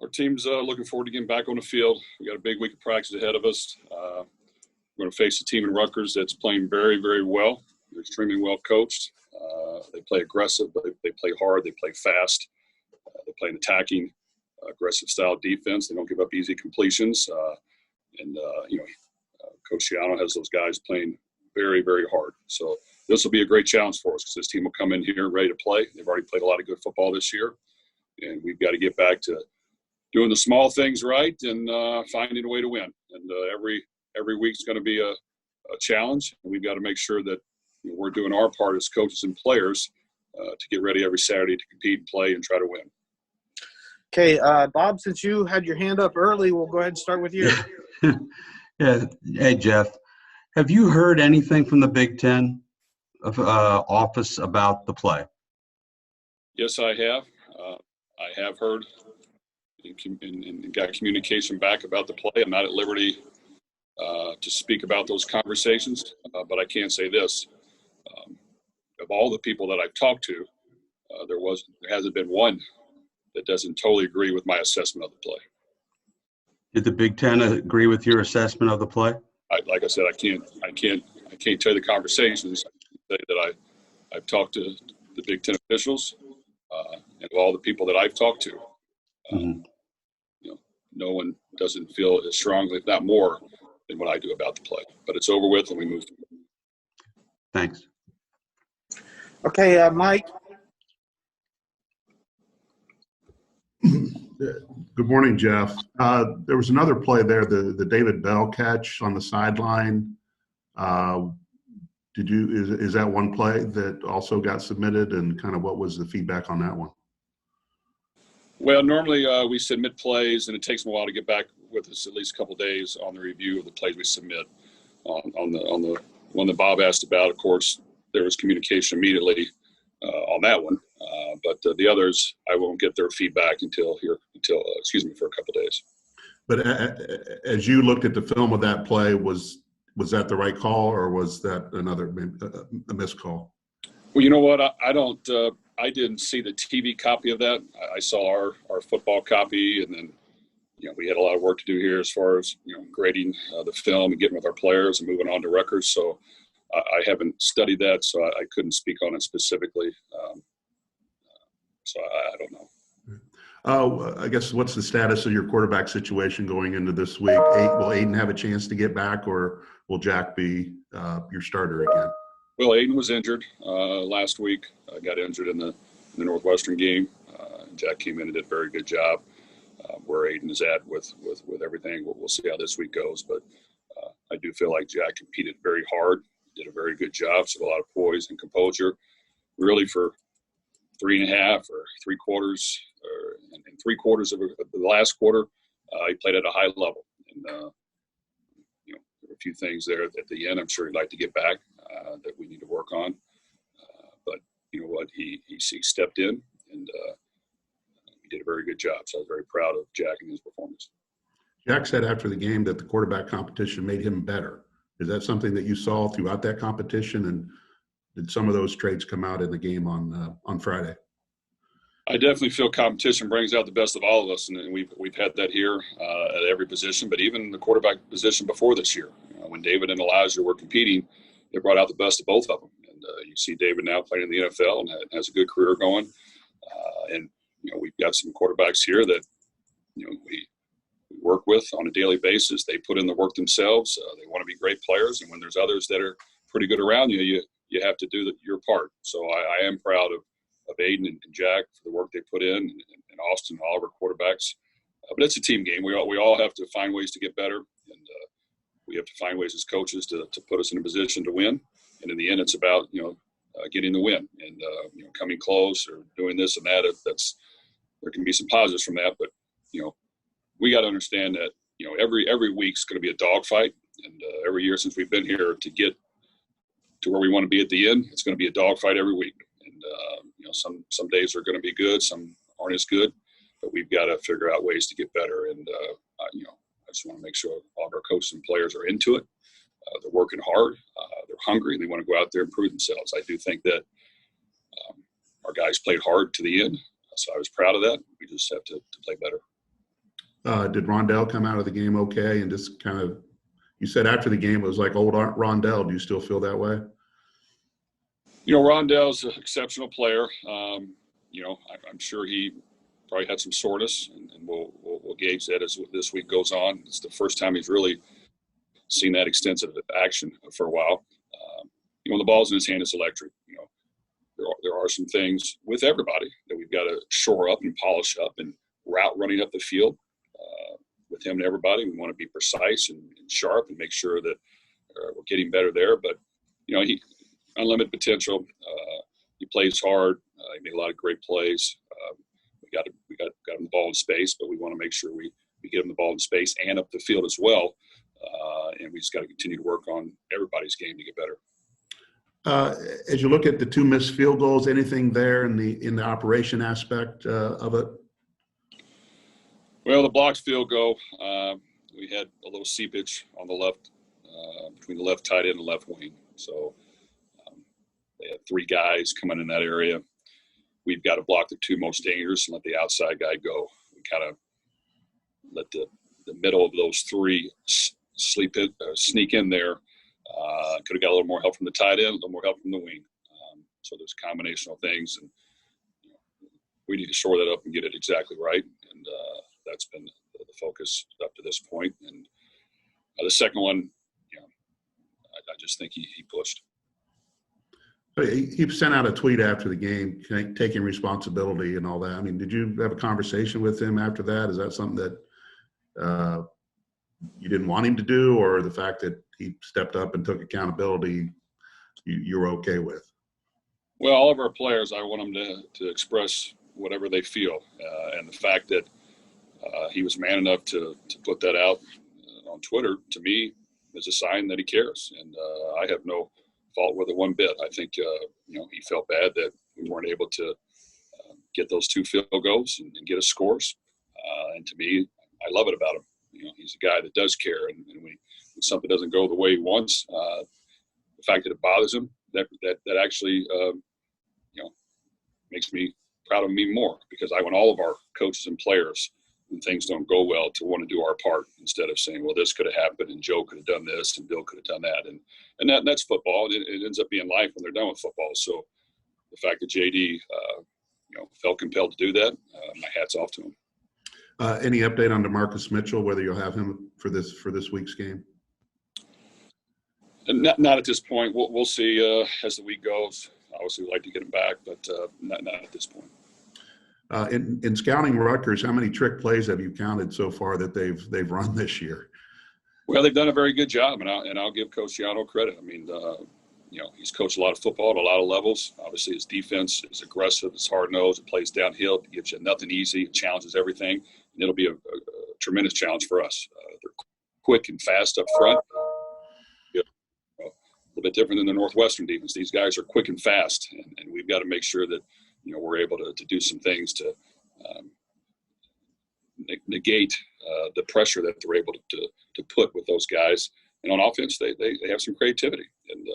Our team's looking forward to getting back on the field. We got a big week of practice ahead of us. We're going to face a team in Rutgers that's playing very, very well. They're extremely well coached. They play aggressive, but they play hard. They play fast. They play an attacking, aggressive style defense. They don't give up easy completions. Coach Shiano has those guys playing very, very hard. So this will be a great challenge for us because this team will come in here ready to play. They've already played a lot of good football this year, and we've got to get back to doing the small things right and finding a way to win. And every week's going to be a challenge, and we've got to make sure that we're doing our part as coaches and players to get ready every Saturday to compete and play and try to win. Okay, Bob, since you had your hand up early, we'll go ahead and start with you. Yeah. Hey, Jeff, have you heard anything from the Big Ten office about the play? Yes, I have. I have heard and got communication back about the play. I'm not at liberty to speak about those conversations, but I can say this. Of all the people that I've talked to, there hasn't been one that doesn't totally agree with my assessment of the play. Did the Big Ten agree with your assessment of the play? Like I said, I can't tell you the conversations. I say that I've talked to the Big Ten officials and of all the people that I've talked to. No one doesn't feel as strongly, if not more, than what I do about the play. But it's over with, and we move forward. Thanks. Okay, Mike. Good morning, Jeff. There was another play there, the David Bell catch on the sideline. Is that one play that also got submitted, and kind of what was the feedback on that one? Well, normally we submit plays, and it takes them a while to get back with us, at least a couple of days on the review of the plays we submit. On the one that Bob asked about, of course, there was communication immediately on that one. But the others, I won't get their feedback until for a couple of days. But as you looked at the film of that play, was that the right call, or was that a missed call? Well, you know what? I didn't see the TV copy of that. I saw our football copy, and then we had a lot of work to do here as far as grading the film and getting with our players and moving on to Rutgers. So I haven't studied that, so I couldn't speak on it specifically. So I don't know. I guess what's the status of your quarterback situation going into this week? Will Aiden have a chance to get back, or will Jack be your starter again? Well, Aiden was injured last week. Got injured in the Northwestern game. Jack came in and did a very good job. Where Aiden is at with everything, we'll see how this week goes. But I do feel like Jack competed very hard, did a very good job, so a lot of poise and composure. Really, for 3.5 or 3 quarters, and 3 quarters of the last quarter, he played at a high level. And there were a few things there at the end. I'm sure he'd like to get back that we need to work on. But you know what? He stepped in and he did a very good job. So I was very proud of Jack and his performance. Jack said after the game that the quarterback competition made him better. Is that something that you saw throughout that competition, and did some of those traits come out in the game on Friday? I definitely feel competition brings out the best of all of us, and we've had that here at every position, but even the quarterback position before this year. When David and Elijah were competing, they brought out the best of both of them. And you see David now playing in the NFL and has a good career going. And we've got some quarterbacks here that we work with on a daily basis. They put in the work themselves. They want to be great players, and when there's others that are pretty good around you have to do your part. So I am proud of Aiden and Jack for the work they put in, and Austin and all of our quarterbacks. But it's a team game. We all have to find ways to get better, and we have to find ways as coaches to put us in a position to win. And in the end, it's about getting the win and coming close or doing this and that. There can be some positives from that, but we got to understand that every week's going to be a dogfight, and every year since we've been here to get to where we want to be at the end, it's going to be a dogfight every week. And some days are going to be good, some aren't as good, but we've got to figure out ways to get better. And I just want to make sure all of our coaches and players are into it. They're working hard, they're hungry, and they want to go out there and prove themselves. I do think that our guys played hard to the end, so I was proud of that. We just have to play better. Did Rondell come out of the game okay? And just kind of, you said after the game it was like old Rondell. Do you still feel that way? Rondell's an exceptional player. I'm sure he probably had some soreness, and we'll gauge that as this week goes on. It's the first time he's really seen that extensive action for a while. When the ball's in his hand, it's electric. There are some things with everybody that we've got to shore up and polish up, and route running up the field with him and everybody. We want to be precise and sharp and make sure that we're getting better there. But he unlimited potential. He plays hard. He made a lot of great plays. We got him the ball in space, but we want to make sure we get him the ball in space and up the field as well. And we just got to continue to work on everybody's game to get better. As you look at the 2 missed field goals, anything there in the operation aspect of it? Well, the blocked field goal, we had a little seepage on the left, between the left tight end and the left wing. So they had 3 guys coming in that area. We've got to block the 2 most dangerous and let the outside guy go. We kind of let the middle of those 3 sneak in there. Could have got a little more help from the tight end, a little more help from the wing. So there's a combination of things, and we need to shore that up and get it exactly right. And that's been the focus up to this point. And the second one, I just think he pushed. He sent out a tweet after the game, taking responsibility and all that. I mean, did you have a conversation with him after that? Is that something that you didn't want him to do, or the fact that he stepped up and took accountability you were okay with? Well, all of our players, I want them to express whatever they feel. And the fact that he was man enough to put that out on Twitter, to me, is a sign that he cares. And I have no fault with it one bit. I think, he felt bad that we weren't able to get those 2 field goals and get us scores. And to me, I love it about him. He's a guy that does care. And when something doesn't go the way he wants, the fact that it bothers him, that actually, makes me proud of him even more, because I want all of our coaches and players, when things don't go well, to want to do our part instead of saying, well, this could have happened and Joe could have done this and Bill could have done that. And that's football. It ends up being life when they're done with football. So the fact that JD, felt compelled to do that, my hat's off to him. Any update on DeMarcus Mitchell, whether you'll have him for this week's game? Not at this point. We'll see as the week goes. Obviously, we'd like to get him back, but not at this point. In scouting Rutgers, how many trick plays have you counted so far that they've run this year? Well, they've done a very good job, and I'll give Coach Yano credit. I mean, he's coached a lot of football at a lot of levels. Obviously, his defense is aggressive, it's hard-nosed, it plays downhill, it gives you nothing easy, it challenges everything, and it'll be a tremendous challenge for us. They're quick and fast up front. A little bit different than the Northwestern defense. These guys are quick and fast, and we've got to make sure that we're able to do some things to negate the pressure that they're able to put with those guys. And on offense, they have some creativity, and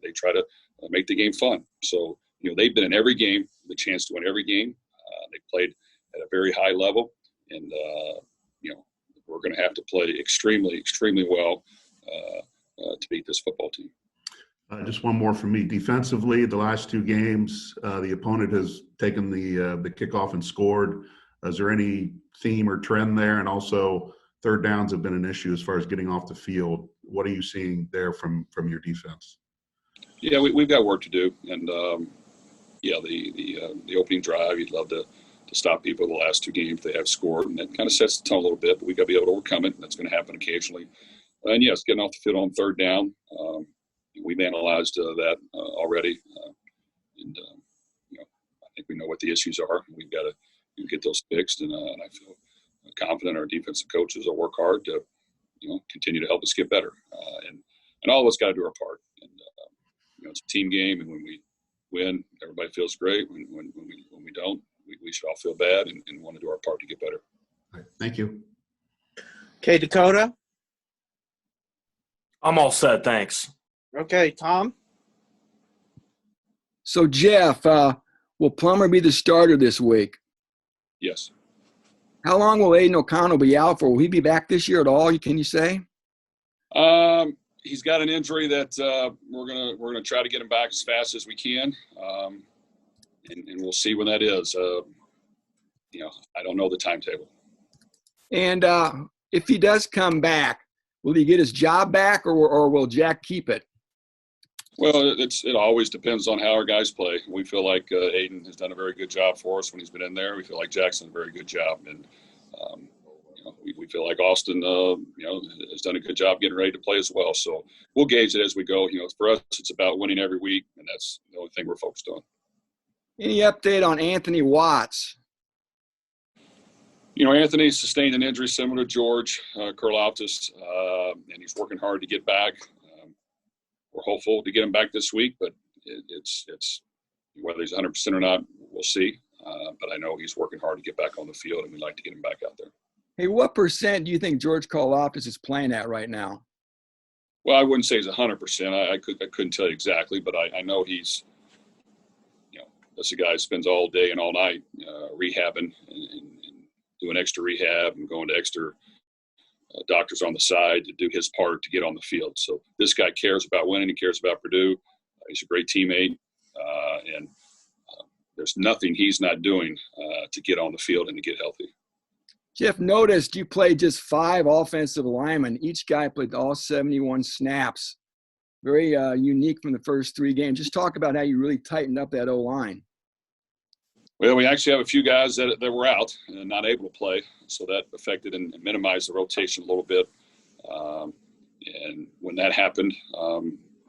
they try to make the game fun. So they've been in every game, the chance to win every game. They played at a very high level, and we're going to have to play extremely, extremely well to beat this football team. Just one more from me. Defensively, the last 2 games, the opponent has taken the kickoff and scored. Is there any theme or trend there? And also, third downs have been an issue as far as getting off the field. What are you seeing there from your defense? Yeah, we've got work to do. And, the opening drive, you'd love to stop people the last 2 games they have scored. And that kind of sets the tone a little bit, but we've got to be able to overcome it. And that's going to happen occasionally. And, yes, getting off the field on third down. We've analyzed that already, and I think we know what the issues are. We've got to get those fixed, and I feel confident our defensive coaches will work hard to continue to help us get better. And all of us got to do our part. And it's a team game, and when we win, everybody feels great. When we don't, we should all feel bad and want to do our part to get better. All right. Thank you. Okay, Dakota. I'm all set, thanks. Okay, Tom. So, Jeff, will Plummer be the starter this week? Yes. How long will Aiden O'Connell be out for? Will he be back this year at all? Can you say? He's got an injury that we're gonna try to get him back as fast as we can, and we'll see when that is. I don't know the timetable. And if he does come back, will he get his job back, or will Jack keep it? Well, it always depends on how our guys play. We feel like Aiden has done a very good job for us when he's been in there. We feel like Jackson did a very good job, and we feel like Austin, has done a good job getting ready to play as well. So we'll gauge it as we go. For us, it's about winning every week, and that's the only thing we're focused on. Any update on Anthony Watts? Anthony sustained an injury similar to George Karlaftis, and he's working hard to get back. We're hopeful to get him back this week, but it's whether he's 100% or not, we'll see. But I know he's working hard to get back on the field, and we'd like to get him back out there. Hey, what percent do you think George Karlaftis is playing at right now? Well, I wouldn't say he's 100%. I couldn't tell you exactly, but I know he's, that's a guy who spends all day and all night rehabbing and doing extra rehab and going to extra doctors on the side to do his part to get on the field. So this guy cares about winning. He cares about Purdue. He's a great teammate, and there's nothing he's not doing to get on the field and to get healthy. Jeff, noticed you played just 5 offensive linemen. Each guy played all 71 snaps. Very unique from the first 3 games. Just talk about how you really tightened up that O-line. Well, we actually have a few guys that were out and not able to play, so that affected and minimized the rotation a little bit. And when that happened,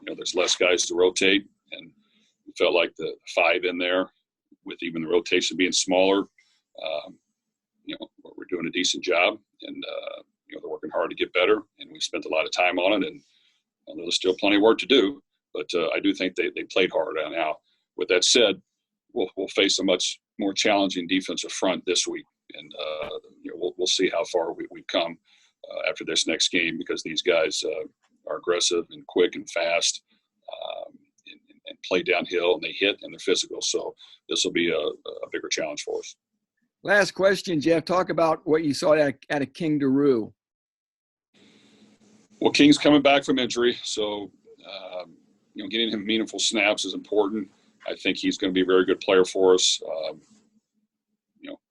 there's less guys to rotate, and we felt like the 5 in there, with even the rotation being smaller, we're doing a decent job, and they're working hard to get better, and we spent a lot of time on it, and there's still plenty of work to do, but I do think they played hard. Now, with that said, we'll face a much more challenging defensive front this week, and we'll see how far we've come after this next game, because these guys are aggressive and quick and fast, and play downhill, and they hit, and they're physical. So this will be a bigger challenge for us. Last question, Jeff. Talk about what you saw at a King Daru. Well, King's coming back from injury, so getting him meaningful snaps is important. I think he's going to be a very good player for us.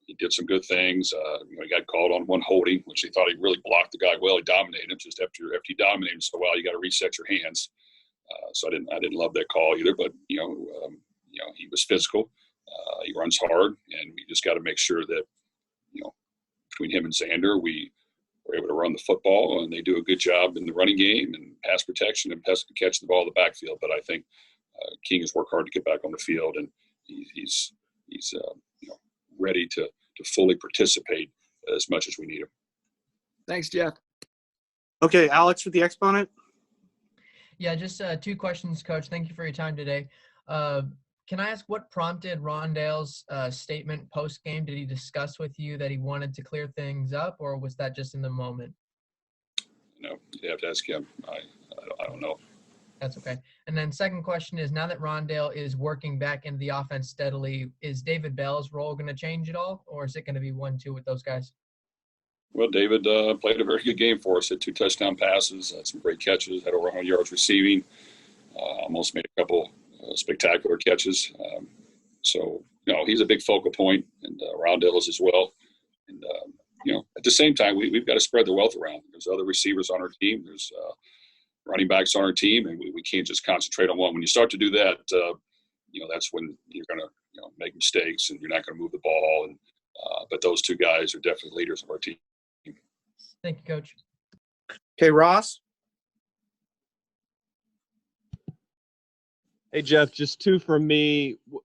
He did some good things. He got called on one holding, which he thought he really blocked the guy well. He dominated him. Just after he dominated him so well, you got to reset your hands. So I didn't love that call either. But he was physical. He runs hard, and we just got to make sure that between him and Xander, we were able to run the football, and they do a good job in the running game and pass protection and catch the ball in the backfield. But I think King has worked hard to get back on the field, and he's ready to fully participate as much as we need him. Thanks, Jeff. Okay, Alex with the Exponent. Yeah, just 2 questions, Coach. Thank you for your time today. Can I ask what prompted Rondale's statement post-game? Did he discuss with you that he wanted to clear things up, or was that just in the moment? No, you have to ask him. I don't know. That's okay. And then second question is, now that Rondale is working back into the offense steadily, is David Bell's role going to change at all, or is it going to be 1-2 with those guys? Well, David played a very good game for us. Had 2 touchdown passes, had some great catches, had over 100 yards receiving, almost made a couple spectacular catches. So he's a big focal point, and Rondale is as well. And, at the same time, we've got to spread the wealth around. There's other receivers on our team. There's running backs on our team, and we can't just concentrate on one. When you start to do that, that's when you're going to make mistakes, and you're not going to move the ball. And but those 2 guys are definitely leaders of our team. Thank you, Coach. Okay, Ross. Hey, Jeff, just 2 from me. Can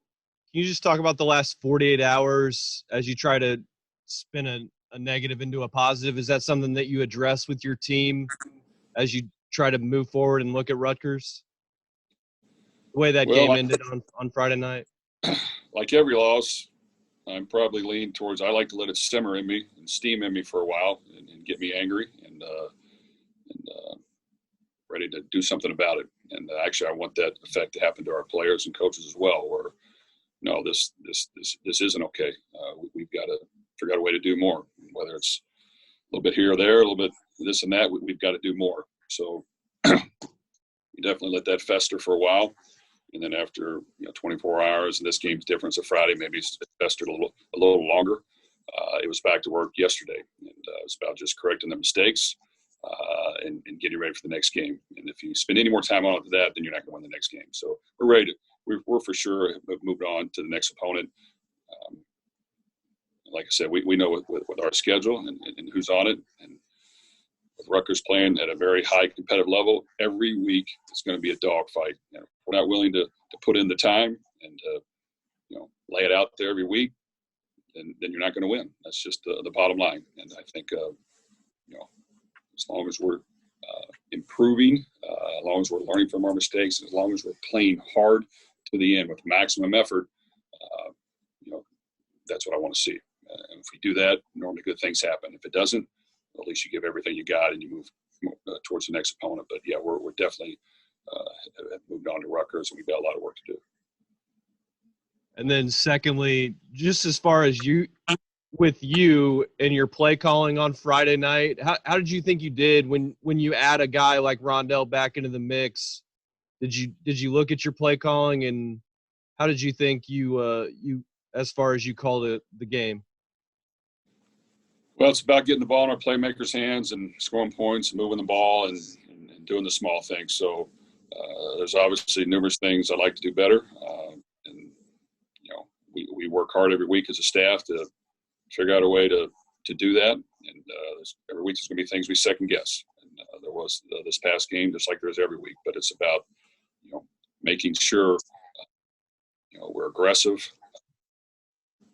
you just talk about the last 48 hours as you try to spin a negative into a positive? Is that something that you address with your team as you try to move forward and look at Rutgers? The way that game ended on Friday night? Like every loss, I'm probably leaning towards I like to let it simmer in me and steam in me for a while and get me angry and ready to do something about it. And actually, I want that effect to happen to our players and coaches as well, where no, this isn't okay. We've got to figure out a way to do more. it's a little bit here or there, a little bit this and that. We've got to do more. So we definitely let that fester for a while. And then after 24 hours, and this game's different, so Friday maybe it's festered a little longer. It was back to work yesterday, and it's about just correcting the mistakes and getting ready for the next game. And if you spend any more time on that, then you're not going to win the next game. So we're ready. We're for sure have moved on to the next opponent. Like I said, we know with our schedule and who's on it, and with Rutgers playing at a very high competitive level, every week it's going to be a dogfight. If we're not willing to put in the time and lay it out there every week, then you're not going to win. That's just the bottom line. And I think as long as we're improving, as long as we're learning from our mistakes, as long as we're playing hard to the end with maximum effort, that's what I want to see. And if we do that, normally good things happen. If it doesn't, at least you give everything you got and you move towards the next opponent. But yeah, we're definitely have moved on to Rutgers, and we've got a lot of work to do. And then secondly, just as far as you and your play calling on Friday night, how did you think you did when you add a guy like Rondell back into the mix? Did you look at your play calling, and how did you think you as far as you called the game? Well, it's about getting the ball in our playmakers' hands and scoring points and moving the ball and doing the small things. So there's obviously numerous things I'd like to do better. And we work hard every week as a staff to figure out a way to do that. And every week there's going to be things we second guess. And there was this past game, just like there is every week. But it's about making sure we're aggressive.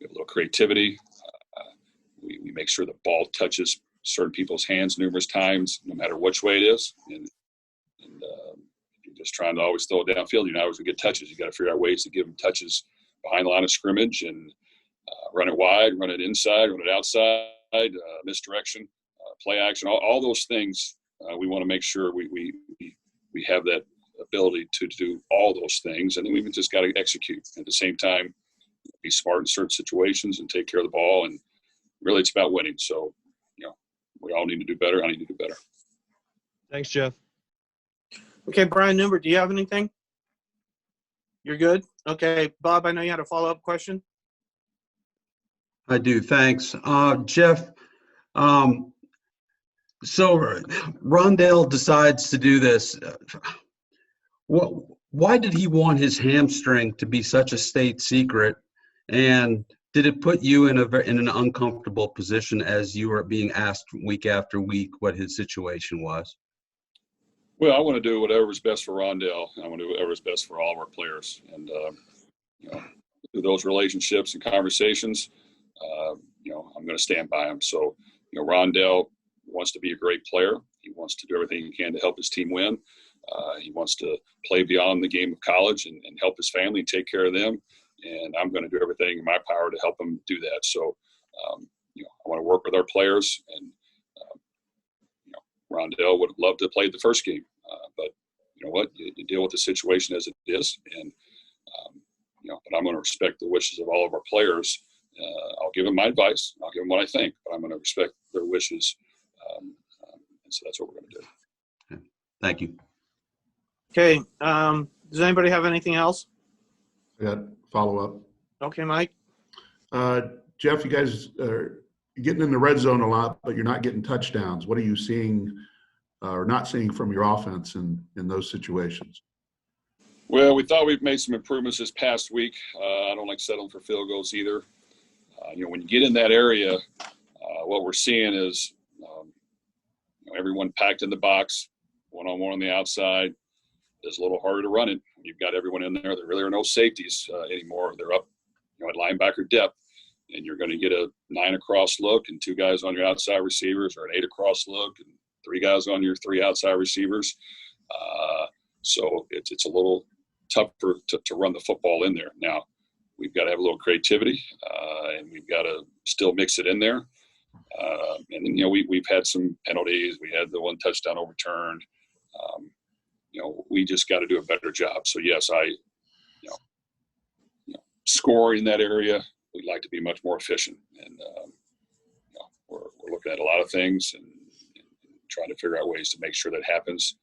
We have a little creativity. We make sure the ball touches certain people's hands numerous times, no matter which way it is. And you're just trying to always throw it downfield. You're not always going to get touches. You got to figure out ways to give them touches behind the line of scrimmage and run it wide, run it inside, run it outside, misdirection, play action, all those things. We want to make sure we have that ability to do all those things. And then we've just got to execute at the same time, be smart in certain situations and take care of the ball. And really it's about winning. So, we all need to do better. I need to do better. Thanks, Jeff. Okay, Brian Newbert, do you have anything? You're good? Okay, Bob, I know you had a follow-up question. I do. Thanks. Jeff, so Rondell decides to do this. Why did he want his hamstring to be such a state secret? And did it put you in an uncomfortable position as you were being asked week after week what his situation was? Well, I want to do whatever is best for Rondell. I want to do whatever is best for all of our players. And, through those relationships and conversations, I'm going to stand by him. So, Rondell wants to be a great player. He wants to do everything he can to help his team win. He wants to play beyond the game of college and help his family, take care of them. And I'm going to do everything in my power to help him do that. So, I want to work with our players. And, Rondell would have loved to play the first game. But you know what? You deal with the situation as it is. And, but I'm going to respect the wishes of all of our players. I'll give them my advice. I'll give them what I think. But I'm going to respect their wishes. And so that's what we're going to do. Thank you. Okay, does anybody have anything else? I got follow-up. Okay, Mike. Jeff, you guys are getting in the red zone a lot, but you're not getting touchdowns. What are you seeing or not seeing from your offense in those situations? Well, we thought we've made some improvements this past week. I don't like settling for field goals either. When you get in that area, what we're seeing is everyone packed in the box, one-on-one on the outside. It's a little harder to run it. You've got everyone in there. There really are no safeties anymore. They're up at linebacker depth, and you're going to get a 9 across look and 2 guys on your outside receivers, or an 8 across look and 3 guys on your 3 outside receivers. So it's a little tougher to run the football in there. Now, we've got to have a little creativity, and we've got to still mix it in there. And then, we've had some penalties. We had the 1 touchdown overturned. We just got to do a better job. So, yes, scoring in that area, we'd like to be much more efficient. And we're looking a lot of things and trying to figure out ways to make sure that happens.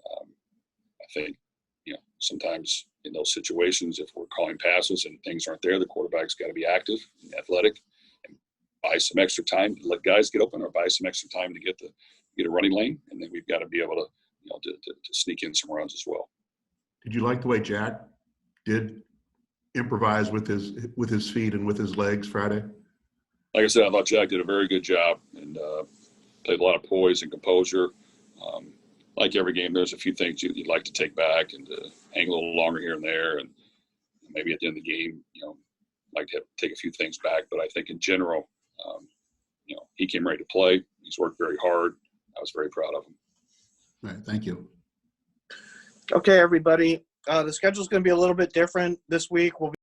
I think, sometimes in those situations, if we're calling passes and things aren't there, the quarterback's got to be active and athletic and buy some extra time to let guys get open, or buy some extra time to get a running lane. And then we've got to be able to sneak in some runs as well. Did you like the way Jack did improvise with his feet and with his legs Friday? Like I said, I thought Jack did a very good job and played a lot of poise and composure. Like every game, there's a few things you'd like to take back and hang a little longer here and there, and maybe at the end of the game, like to take a few things back. But I think in general, he came ready to play. He's worked very hard. I was very proud of him. All right, thank you. Okay, everybody. The schedule's going to be a little bit different this week. We'll